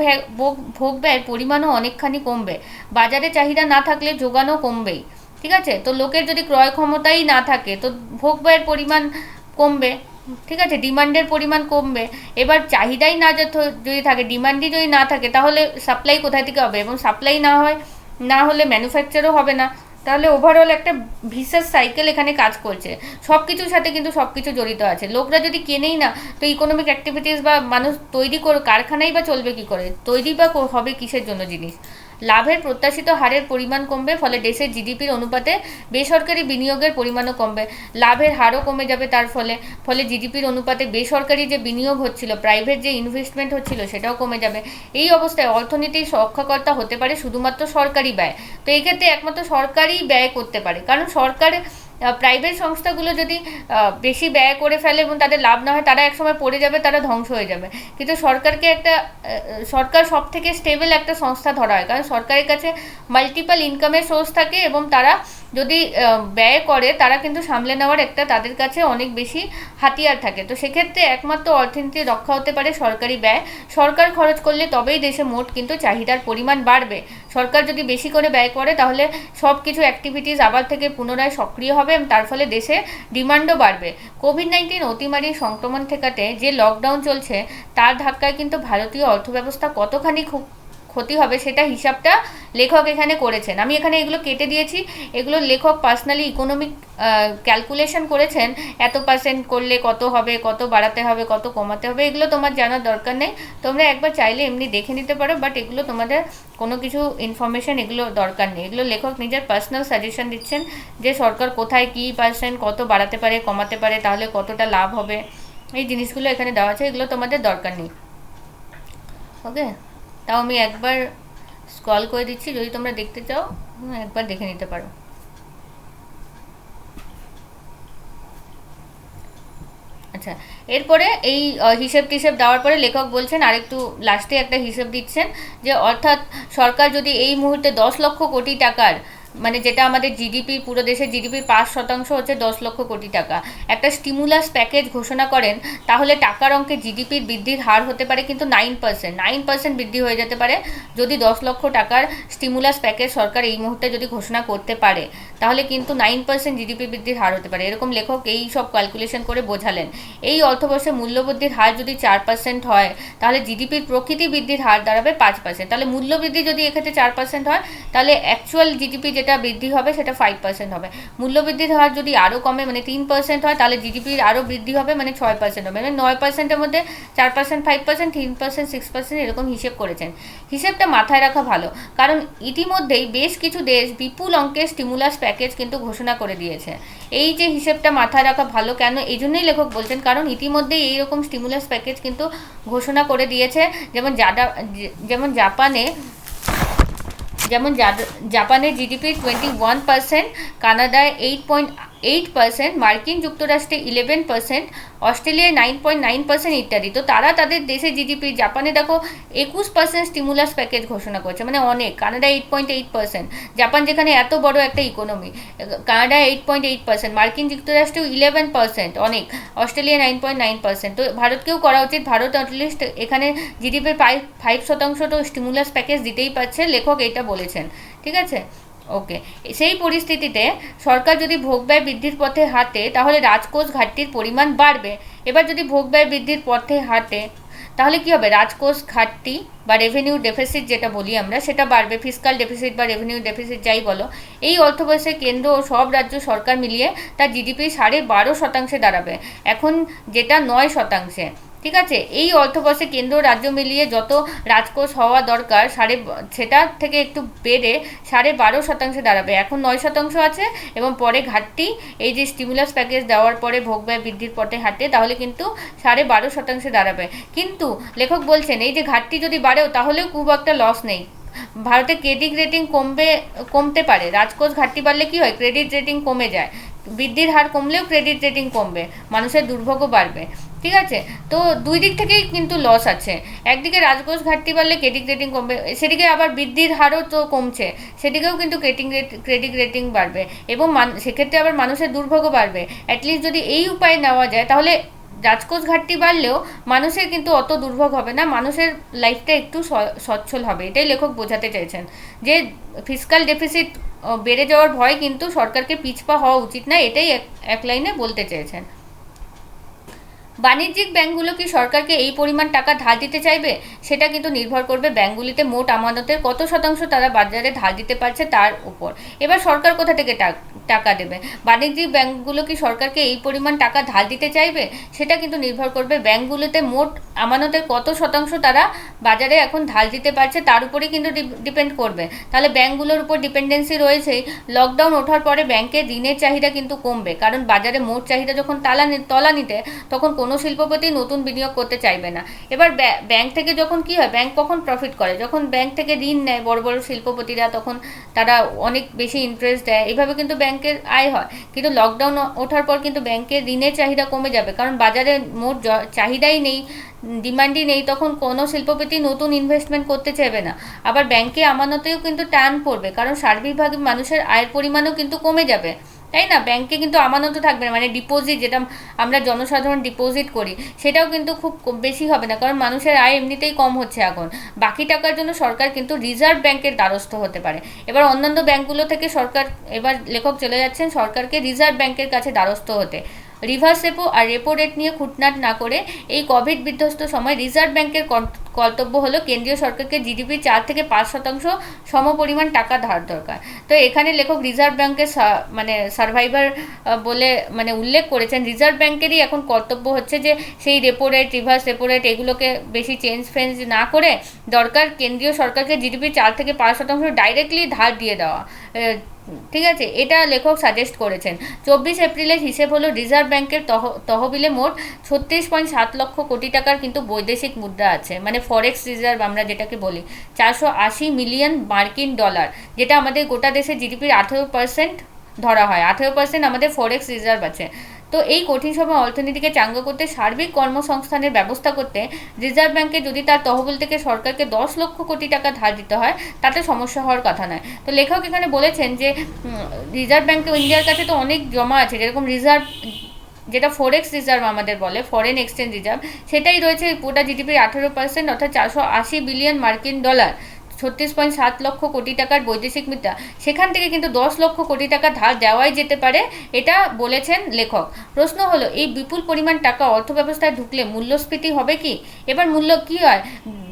ভোগ ব্যয়ের পরিমাণও অনেকখানি কমবে। বাজারে চাহিদা না থাকলে যোগানও কমবেই, ঠিক আছে? তো লোকের যদি ক্রয় ক্ষমতাই না থাকে তো ভোগ ব্যয়ের পরিমাণ কমবে, ঠিক আছে? ডিমান্ডের পরিমাণ কমবে। এবার চাহিদাই না যদি থাকে, ডিমান্ডই যদি না থাকে, তাহলে সাপ্লাই কোথায় থেকে হবে? এবং সাপ্লাই না হলে ম্যানুফ্যাকচারও হবে না। তাহলে ওভারঅল একটা ভিসাস সাইকেল এখানে কাজ করছে। সব কিছুর সাথে কিন্তু সব কিছু জড়িত আছে। লোকরা যদি কেনেই না, তো ইকোনমিক অ্যাক্টিভিটিস বা মানুষ তৈরি করে কারখানাই বা চলবে কী করে? তৈরি বা হবে কিসের জন্য জিনিস? লাভের প্রত্যাশিত হারের পরিমাণ কমবে, ফলে দেশের জিডিপির অনুপাতে বেসরকারি বিনিয়োগের পরিমাণও কমবে। লাভের হারও কমে যাবে তার ফলে জিডিপির অনুপাতে বেসরকারি যে বিনিয়োগ হচ্ছিল, প্রাইভেট যে ইনভেস্টমেন্ট হচ্ছিল, সেটাও কমে যাবে। এই অবস্থায় অর্থনীতির রক্ষাকর্তা হতে পারে শুধুমাত্র সরকারি ব্যয়। তো এই ক্ষেত্রে একমাত্র সরকারই ব্যয় করতে পারে, কারণ সরকার প্রাইভেট সংস্থাগুলো যদি বেশি ব্যয় করে ফেলে এবং তাদের লাভ না হয়, তারা একসময় পড়ে যাবে, তারা ধ্বংস হয়ে যাবে। কিন্তু সরকার সব থেকে স্টেবল একটা সংস্থা ধরা হয়, কারণ সরকারের কাছে মাল্টিপল ইনকামের সোর্স থাকে, এবং তারা যদি ব্যয় করে তারা কিন্তু সামলে নেওয়ার একটা তাদের কাছে অনেক বেশি হাতিয়ার থাকে। তো সেক্ষেত্রে একমাত্র অর্থনীতি রক্ষা হতে পারে সরকারি ব্যয়। সরকার খরচ করলে তবেই দেশে মোট কিন্তু চাহিদার পরিমাণ বাড়বে। সরকার যদি বেশি করে ব্যয় করে তাহলে সব কিছু অ্যাক্টিভিটিস আবার থেকে পুনরায় সক্রিয় হবে, এবং তার ফলে দেশে ডিমান্ডও বাড়বে। কোভিড-19 অতিমারী সংক্রমণ ঠেকাতে যে লকডাউন চলছে তার ধাক্কায় কিন্তু ভারতীয় অর্থব্যবস্থা কতখানি ক্ষতি হবে সেটা হিসাবটা লেখক এখানে করেছেন। আমি এখানে এগুলো কেটে দিয়েছি, এগুলো লেখক পার্সোনালি ইকোনমিক ক্যালকুলেশন করেছেন। এত পার্সেন্ট করলে কত হবে, কত বাড়াতে হবে, কত কমাতে হবে, এগুলো তোমার জানার দরকার নেই। তোমরা একবার চাইলে এমনি দেখে নিতে পারো, বাট এগুলো তোমাদের কোনো কিছু ইনফরমেশন এগুলো দরকার নেই। এগুলো লেখক নিজের পার্সোনাল সাজেশন দিচ্ছেন যে সরকার কোথায় কী পার্সেন্ট কত বাড়াতে পারে, কমাতে পারে, তাহলে কতটা লাভ হবে, এই জিনিসগুলো এখানে দেওয়া আছে। এগুলো তোমাদের দরকার নেই। ওকে, তাও আমি একবার স্ক্রল করে দিচ্ছি, যদি তোমরা দেখতে চাও একবার দেখে নিতে পারো। আচ্ছা, এরপরে এই হিসেব টিসেব দেওয়ার পরে লেখক বলছেন আরেকটু লাস্টে একটা হিসেব দিচ্ছেন যে অর্থাৎ সরকার যদি এই মুহূর্তে 10 লক্ষ কোটি টাকার মানে যেটা আমাদের জিডিপি, পুরো দেশের জিডিপির 5% হচ্ছে 10 লক্ষ কোটি টাকা, একটা স্টিমুলাস প্যাকেজ ঘোষণা করেন, তাহলে টাকার অঙ্কে জিডিপির বৃদ্ধির হার হতে পারে কিন্তু 9% বৃদ্ধি হয়ে যেতে পারে যদি 10 লক্ষ টাকার স্টিমুলাস প্যাকেজ সরকার এই মুহূর্তে যদি ঘোষণা করতে পারে, তাহলে কিন্তু 9% জিডিপি বৃদ্ধির হার হতে পারে। এরকম লেখক এই সব ক্যালকুলেশন করে বোঝালেন। এই অর্থবর্ষে মূল্যবৃদ্ধির হার যদি 4% হয়, তাহলে জিডিপির প্রকৃতি বৃদ্ধির হার দাঁড়াবে 5%। তাহলে মূল্যবৃদ্ধি যদি এক্ষেত্রে 4% হয়, তাহলে অ্যাকচুয়াল জিডিপি যেটা বৃদ্ধি হবে সেটা 5% হবে। মূল্যবৃদ্ধির হার যদি আরও কমে, মানে 3% হয়, তাহলে জিডিপির আরও বৃদ্ধি হবে, মানে 6% হবে। মানে 9%-এর মধ্যে 4%, 5%, 3%, 6% এরকম হিসেব করেছেন। হিসেবটা মাথায় রাখা ভালো, কারণ ইতিমধ্যেই বেশ কিছু দেশ বিপুল অঙ্কের স্টিমুলাস প্যাকেজ কিন্তু ঘোষণা করে দিয়েছে। এই যে হিসেবটা মাথায় রাখা ভালো কেন, এই জন্যই লেখক বলছেন, কারণ ইতিমধ্যেই এইরকম স্টিমুলাস প্যাকেজ কিন্তু ঘোষণা করে দিয়েছে। যেমন জাপানের জিডিপি 21%, কানাডায় 8.8%, মার্কিন যুক্তরাষ্ট্রে 11%, অস্ট্রেলিয়ায় 9.9% ইত্যাদি। তো তারা তাদের দেশে জিডিপি, জাপানে দেখো 21% স্টিমুলাস প্যাকেজ ঘোষণা করছে, মানে অনেক। কানাডা 8.8%, জাপান যেখানে এত বড় একটা ইকোনমি, কানাডা 8.8%, মার্কিন যুক্তরাষ্ট্রেও 11%, অনেক। অস্ট্রেলিয়া 9.9%। তো ভারতকেও করা উচিত। ভারত অ্যাটলিস্ট এখানে জিডিপির 5% তো স্টিমুলাস প্যাকেজ দিতেই পারছে, লেখক এটা বলেছেন। ঠিক আছে, ওকে। সেই পরিস্থিতিতে সরকার যদি ভোগব্যয় বৃদ্ধির পথে হাঁটে, তাহলে রাজকোষ ঘাটতির পরিমাণ বাড়বে। এবার যদি ভোগব্যয় বৃদ্ধির পথে হাঁটে, তাহলে কি হবে? রাজকোষ ঘাটতি বা রেভিনিউ ডেফিসিট যেটা বলি আমরা, সেটা বাড়বে। ফিসকাল ডেফিসিট বা রেভিনিউ ডেফিসিট যাই বলো, এই অর্থবর্ষে কেন্দ্র ও সব রাজ্য সরকার মিলিয়ে তার জিডিপি 12.5% দাঁড়াবে, এখন যেটা 9%। ঠিক আছে, এই অর্থবর্ষে কেন্দ্র রাজ্য মিলিয়ে যত রাজকোষ হওয়া দরকার সেটার থেকে একটু বেড়ে 12.5% দাঁড়াবে, এখন 9% আছে। এবং পরে ঘাটতি, এই যে স্টিমুলাস প্যাকেজ দেওয়ার পরে ভোগব্যয় বৃদ্ধির পথে হাঁটে, তাহলে কিন্তু 12.5% দাঁড়াবে। কিন্তু লেখক বলছেন, এই যে ঘাটতি যদি বাড়েও, তাহলেও খুব একটা লস নেই। ভারতের ক্রেডিট রেটিং কমতে পারে। রাজকোষ ঘাটতি বাড়লে কি হয়? ক্রেডিট রেটিং কমে যায়। বৃদ্ধির হার কমলেও ক্রেডিট রেটিং কমবে, মানুষের দুর্ভোগ বাড়বে। ঠিক আছে, তো দুই দিক থেকেই কিন্তু লস আছে। একদিকে রাজকোষ ঘাটতি বাড়লে ক্রেডিট রেটিং কমবে, সেদিকে আবার বৃদ্ধির হারও তো কমছে, সেদিকেও কিন্তু ক্রেডিট রেটিং বাড়বে, এবং সেক্ষেত্রে আবার মানুষের দুর্ভোগও বাড়বে। অ্যাটলিস্ট যদি এই উপায় নেওয়া যায়, তাহলে রাজকোষ ঘাটতি বাড়লেও মানুষের কিন্তু অত দুর্ভোগ হবে না, মানুষের লাইফটা একটু সচ্ছল হবে। এটাই লেখক বোঝাতে চাইছেন, যে ফিসকাল ডেফিসিট বেড়ে যাওয়ার ভয় কিন্তু সরকারকে পিছপা হওয়া উচিত না, এটাই এক লাইনে বলতে চেয়েছেন। বাণিজ্যিক ব্যাংকগুলো কি সরকারকে এই পরিমাণ টাকা ধার দিতে চাইবে? সেটা কিন্তু নির্ভর করবে ব্যাংকগুলিতে মোট আমানতের কত শতাংশ তারা বাজারে ধার দিতে পারছে তার উপর। এবার সরকার কোথা থেকে টাকা দেবে? বাণিজ্যিক ব্যাংকগুলো কি সরকারকে এই পরিমাণ টাকা ধার দিতে চাইবে? সেটা কিন্তু নির্ভর করবে ব্যাংকগুলোতে মোট আমানতের কত শতাংশ তারা বাজারে এখন ধার দিতে পারছে তার উপরেই কিন্তু ডিপেন্ড করবে। তাহলে ব্যাংকগুলোর উপর ডিপেন্ডেন্সি রয়েছেই। লকডাউন ওঠার পরে ব্যাংকের ঋণের চাহিদা কিন্তু কমবে, কারণ বাজারে মোট চাহিদা যখন তলানিতে, তখন কোনো শিল্পপতি নতুন বিনিয়োগ করতে চাইবে না। এবার ব্যাংক থেকে যখন কি হয়, ব্যাংক কখন প্রফিট করে? যখন ব্যাংক থেকে ঋণ নেয় বড় বড় শিল্পপতিরা, তখন তারা অনেক বেশি ইন্টারেস্ট দেয়, এইভাবে কিন্তু ব্যাংকের আয় হয়। কিন্তু লকডাউন ওঠার পর কিন্তু ব্যাংকের ঋণের চাহিদা কমে যাবে, কারণ বাজারে মোট চাহিদাই নেই, ডিমান্ডই নেই, তখন কোনো শিল্পপতি নতুন ইনভেস্টমেন্ট করতে চাইবে না। আবার ব্যাংকে আমানতেও কিন্তু টান পড়বে, কারণ সার্বিকভাবে মানুষের আয়ের পরিমাণও কিন্তু কমে যাবে, তাই না? ব্যাংকে কিন্তু আমানত থাকবে না, মানে ডিপোজিট যেটা আমরা জনসাধারণ ডিপোজিট করি, সেটাও কিন্তু খুব বেশি হবে না, কারণ মানুষের আয় এমনিতেই কম হচ্ছে এখন। বাকি টাকার জন্য সরকার কিন্তু রিজার্ভ ব্যাংকের দ্বারস্থ হতে পারে। এবার অন্যান্য ব্যাংকগুলো থেকে সরকার, এবার লেখক চলে যাচ্ছেন সরকারকে রিজার্ভ ব্যাংকের কাছে দ্বারস্থ হতে। রিভার্স রেপো আর রেপো রেট নিয়ে খুঁটনাট না করে এই কোভিড বিধ্বস্ত সময় রিজার্ভ ব্যাংকের কর্তব্য হলো কেন্দ্রীয় সরকারকে জিডিপির 4-5% সমপরিমাণ টাকা ধার দরকার। তো এখানে লেখক রিজার্ভ ব্যাংকের মানে সার্ভাইভার বলে মানে উল্লেখ করেছেন। রিজার্ভ ব্যাংকেরই এখন কর্তব্য হচ্ছে যে সেই repo rate, reverse repo rate এগুলোকে বেশি চেঞ্জ না করে দরকার কেন্দ্রীয় সরকারকে জিডিপির 4-5% ডাইরেক্টলি ধার দিয়ে দেওয়া। ঠিক আছে, এটা লেখক সাজেস্ট করেছেন। 24 এপ্রিলের হিসেব হলো রিজার্ভ ব্যাংকের তহবিলে মোট 36.7 লক্ষ কোটি টাকার কিন্তু বৈদেশিক মুদ্রা আছে, মানে ফরেক্স রিজার্ভ আমরা যেটাকে বলি, 480 মিলিয়ন মার্কিন ডলার, যেটা আমাদের গোটা দেশের জিডিপির 18% ধরা হয়। 18% আমাদের ফরেক্স রিজার্ভ আছে। তো এই কঠিন সময় অর্থনীতিকে চাঙ্গা করতে সার্বিক কর্মসংস্থানের ব্যবস্থা করতে রিজার্ভ ব্যাঙ্কে যদি তার তহবিল থেকে সরকারকে 10 লক্ষ কোটি টাকা ধার দিতে হয় তাতে সমস্যা হওয়ার কথা নয়। তো লেখক এখানে বলেছেন যে রিজার্ভ ব্যাঙ্কে ইন্ডিয়ার কাছে তো অনেক জমা আছে, যেরকম রিজার্ভ, যেটা ফরেক্স রিজার্ভ আমাদের বলে, ফরেন এক্সচেঞ্জ রিজার্ভ, সেটাই রয়েছে গোটা জিডিপির 18%, অর্থাৎ 480 বিলিয়ন মার্কিন ডলার, 36.7 লক্ষ কোটি টাকার বৈদেশিক মুদ্রা। সেখান থেকে কিন্তু 10 লক্ষ কোটি টাকা ধার দেওয়াই যেতে পারে, এটা বলেছেন লেখক। প্রশ্ন হলো, এই বিপুল পরিমাণ টাকা অর্থব্যবস্থায় ঢুকলে মূল্যস্ফীতি হবে কি? এবার মূল্য কি হয়,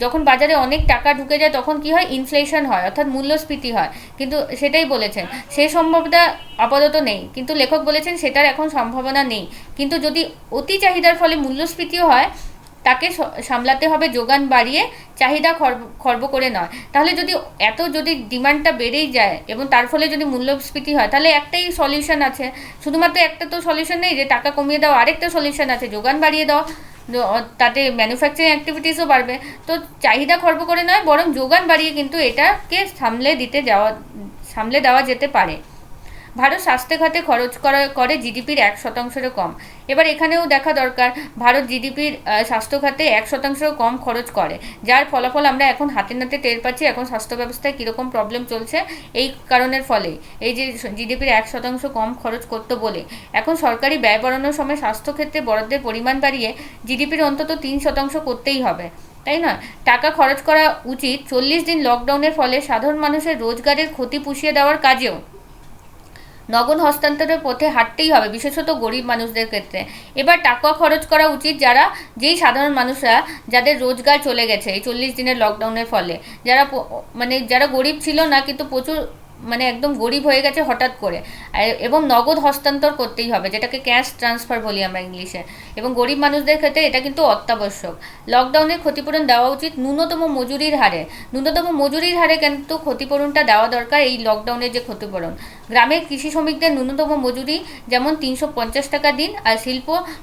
যখন বাজারে অনেক টাকা ঢুকে যায় তখন কি হয়, ইনফ্লেশন হয়, অর্থাৎ মূল্যস্ফীতি হয়। কিন্তু সেটাই বলেছেন, সেই সম্ভাবনা আপাতত নেই, কিন্তু লেখক বলেছেন সেটার এখন সম্ভাবনা নেই। কিন্তু যদি অতি চাহিদার ফলে মূল্যস্ফীতিও হয়, তাকে সামলাতে হবে যোগান বাড়িয়ে, চাহিদা খর্ব করে নয়। তাহলে যদি ডিমান্ডটা বেড়েই যায় এবং তার ফলে যদি মূল্যস্ফীতি হয়, তাহলে একটাই সলিউশন আছে, শুধুমাত্র একটা তো সলিউশন নেই যে টাকা কমিয়ে দাও, আরেকটা সলিউশন আছে যোগান বাড়িয়ে দাও, তাতে ম্যানুফ্যাকচারিং অ্যাক্টিভিটিসও বাড়বে। তো চাহিদা খর্ব করে নয়, বরং যোগান বাড়িয়ে কিন্তু এটাকে সামলে দেওয়া যেতে পারে। ভারত স্বাস্থ্য খাতে খরচ করে জিডিপির 1%-এরও কম। এবার এখানেও দেখা দরকার, ভারত জিডিপির স্বাস্থ্য খাতে 1%-এরও কম খরচ করে, যার ফলাফল আমরা এখন হাতে নাতে টের পাচ্ছি। এখন স্বাস্থ্য ব্যবস্থায় কীরকম প্রবলেম চলছে এই কারণের ফলে, এই যে জিডিপির 1% কম খরচ করতে বলে এখন সরকারি ব্যয় বাড়ানোর সময় স্বাস্থ্যক্ষেত্রে বরাদ্দের পরিমাণ বাড়িয়ে জিডিপির অন্তত 3% করতেই হবে, তাই না? টাকা খরচ করা উচিত 40 দিন লকডাউনের ফলে সাধারণ মানুষের রোজগারের ক্ষতি পুষিয়ে দেওয়ার কাজেও। নগদ হস্তান্তরের পথে হাঁটতেই হবে, বিশেষত গরিব মানুষদের ক্ষেত্রে। এবার টাকা খরচ করা উচিত যেই সাধারণ মানুষরা, যাদের রোজগার চলে গেছে এই 40 দিনের লকডাউনের ফলে, যারা গরিব ছিল না কিন্তু প্রচুর একদম গরিব হয়ে গেছে হঠাৎ করে, এবং নগদ হস্তান্তর করতেই হবে, যেটাকে ক্যাশ ট্রান্সফার বলি আমরা ইংলিশে। এবং গরিব মানুষদের ক্ষেত্রে এটা কিন্তু অত্যাবশ্যক। লকডাউনের ক্ষতিপূরণ দেওয়া উচিত ন্যূনতম মজুরির হারে কিন্তু ক্ষতিপূরণটা দেওয়া দরকার। এই লকডাউনের যে ক্ষতিপূরণ, গ্রামের কৃষি শ্রমিকদের ন্যূনতম মজুরি যেমন 350 টাকা দিন, আর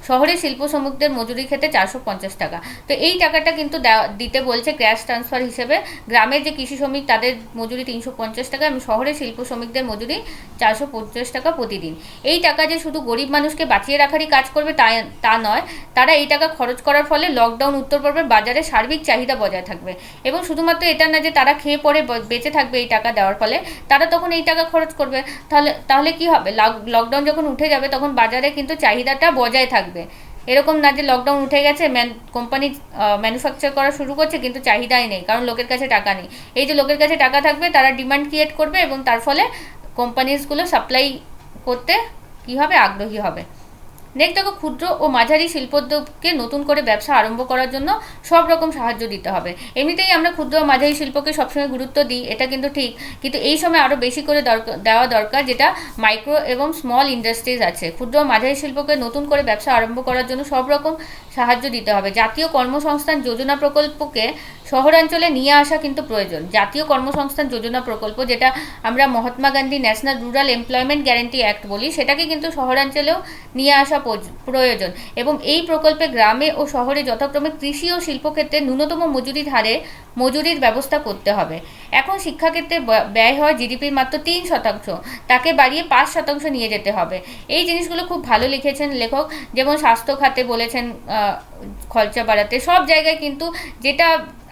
শহরের শিল্প শ্রমিকদের মজুরি ক্ষেত্রে 450 টাকা। তো এই টাকাটা কিন্তু দিতে বলছে ক্যাশ ট্রান্সফার হিসেবে। গ্রামের যে কৃষি শ্রমিক তাদের মজুরি 350 টাকা, এবং শহরের শিল্প শ্রমিকদের মজুরি 450 টাকা প্রতিদিন। এই টাকা যে শুধু গরিব মানুষকে বাঁচিয়ে রাখারই কাজ করবে তা নয়, তারা এই টাকা খরচ করার ফলে লকডাউন উত্তরপূর্বের বাজারে সার্বিক চাহিদা বজায় থাকবে। এবং শুধুমাত্র এটা না যে তারা খেয়ে পরে বেঁচে থাকবে এই টাকা দেওয়ার ফলে, তারা তখন এই টাকা খরচ করবে। তাহলে কি হবে, লকডাউন যখন উঠে যাবে তখন বাজারে কিন্তু চাহিদাটা বজায় থাকবে। এরকম না যে লকডাউন উঠে গেছে, কোম্পানি ম্যানুফ্যাকচার করা শুরু করছে কিন্তু চাহিদাই নেই, কারণ লোকের কাছে টাকা নেই। এই যে লোকের কাছে টাকা থাকবে, তারা ডিমান্ড ক্রিয়েট করবে এবং তার ফলে কোম্পানিজগুলো সাপ্লাই করতে কী হবে, আগ্রহী হবে। নেক্সট দেখো, ক্ষুদ্র ও মাঝারি শিল্পোদ্যোগকে নতুন করে ব্যবসা আরম্ভ করার জন্য সব রকম সাহায্য দিতে হবে। এমনিতেই আমরা ক্ষুদ্র ও মাঝারি শিল্পকে সবসময় গুরুত্ব দিই, এটা কিন্তু ঠিক, কিন্তু এই সময় আরও বেশি করে দেওয়া দরকার, যেটা মাইক্রো এবং স্মল ইন্ডাস্ট্রিজ আছে। ক্ষুদ্র ও মাঝারি শিল্পকে নতুন করে ব্যবসা আরম্ভ করার জন্য সব রকম সাহায্য দিতে হবে। জাতীয় কর্মসংস্থান যোজনা প্রকল্পকে শহরাঞ্চলে নিয়ে আসা কিন্তু প্রয়োজন। জাতীয় কর্মসংস্থান যোজনা প্রকল্প, যেটা আমরা Mahatma Gandhi national rural employment guarantee act বলি, সেটাকে কিন্তু শহরাঞ্চলেও নিয়ে আসা প্রয়োজন। এবং এই প্রকল্পে গ্রামে ও শহরে যথাক্রমে কৃষি ও শিল্পক্ষেত্রে ন্যূনতম মজুরির ব্যবস্থা করতে হবে। এখন শিক্ষাক্ষেত্রে ব্যয় হয় জিডিপির মাত্র 3%, তাকে বাড়িয়ে 5% নিয়ে যেতে হবে। এই জিনিসগুলো খুব ভালো লিখেছেন লেখক। যেমন স্বাস্থ্য খাতে বলেছেন খরচা বাড়াতে, সব জায়গায় কিন্তু যেটা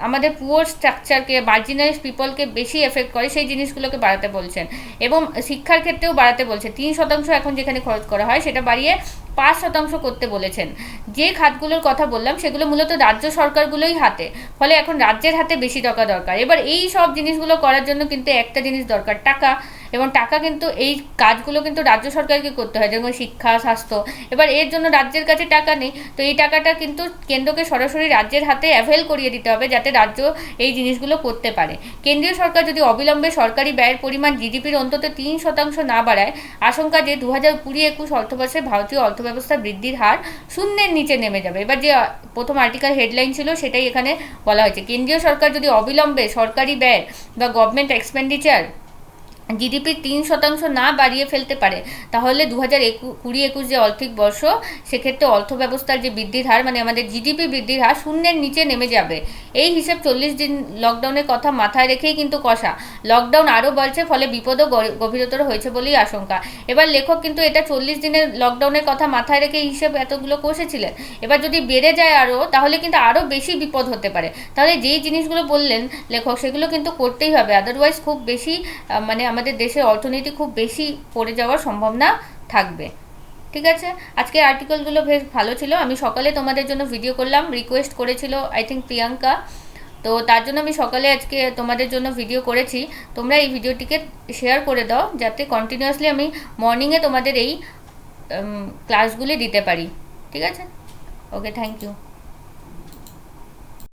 আমাদের পুয়ার স্ট্রাকচারকে, মার্জিনালাইজ পিপলকে বেশি এফেক্ট করে, সেই জিনিসগুলোকে বাড়াতে বলছেন। এবং শিক্ষার ক্ষেত্রেও বাড়াতে বলছে, 3% এখন যেখানে খরচ করা হয় সেটা বাড়িয়ে 5% করতে বলেছেন। যে খাতগুলোর কথা বললাম সেগুলো মূলত রাজ্য সরকারগুলোই হাতে, ফলে এখন রাজ্যের হাতে বেশি টাকা দরকার। এবার এই সব জিনিসগুলো করার জন্য কিন্তু একটা জিনিস দরকার, টাকা। এবং টাকা কিন্তু এই কাজগুলো কিন্তু রাজ্য সরকারকে করতে হয়, যেমন শিক্ষা, স্বাস্থ্য। এবার এর জন্য রাজ্যের কাছে টাকা নেই, তো এই টাকাটা কিন্তু কেন্দ্রকে সরাসরি রাজ্যের হাতে অ্যাভেল করিয়ে দিতে হবে, যাতে রাজ্য এই জিনিসগুলো করতে পারে। কেন্দ্রীয় সরকার যদি অবিলম্বে সরকারি ব্যয়ের পরিমাণ জিডিপির অন্তত 3% না বাড়ায়, আশঙ্কা যে 2020-21 অর্থবর্ষে ভারতীয় অর্থব্যবস্থা বৃদ্ধির হার শূন্যের নিচে নেমে যাবে। এবার যে প্রথম আর্টিকেল হেডলাইন ছিল সেটাই এখানে বলা হয়েছে, কেন্দ্রীয় সরকার যদি অবিলম্বে সরকারি ব্যয় বা গভর্নমেন্ট এক্সপেন্ডিচার জিডিপির 3% না বাড়িয়ে ফেলতে পারে, তাহলে 2020-21 যে আর্থিক বর্ষ, সেক্ষেত্রে অর্থ ব্যবস্থার যে বৃদ্ধির হার, মানে আমাদের জিডিপি বৃদ্ধির হার শূন্যের নিচে নেমে যাবে। এই হিসেব 40 দিন লকডাউনের কথা মাথায় রেখেই কিন্তু কষা। লকডাউন আরও বাড়ছে, ফলে বিপদও গভীরতর হয়েছে বলেই আশঙ্কা। এবার লেখক কিন্তু এটা 40 দিনের লকডাউনের কথা মাথায় রেখে হিসেব এতগুলো কষেছিলেন। এবার যদি বেড়ে যায় আরও, তাহলে কিন্তু আরও বেশি বিপদ হতে পারে। তাহলে যেই জিনিসগুলো বললেন লেখক, সেগুলো কিন্তু করতেই হবে, আদারওয়াইজ খুব বেশি মানে আমাদের দেশের অর্থনীতি খুব বেশি পড়ে যাওয়ার সম্ভাবনা থাকবে। ঠিক আছে, আজকের আর্টিকেলগুলো বেশ ভালো ছিল। আমি সকালে তোমাদের জন্য ভিডিও করলাম, রিকোয়েস্ট করেছিল আই থিঙ্ক প্রিয়াঙ্কা, তো তার জন্য আমি সকালে আজকে তোমাদের জন্য ভিডিও করেছি। তোমরা এই ভিডিওটিকে শেয়ার করে দাও, যাতে কন্টিনিউয়াসলি আমি মর্নিংয়ে তোমাদের এই ক্লাসগুলি দিতে পারি। ঠিক আছে, ওকে, থ্যাংক ইউ।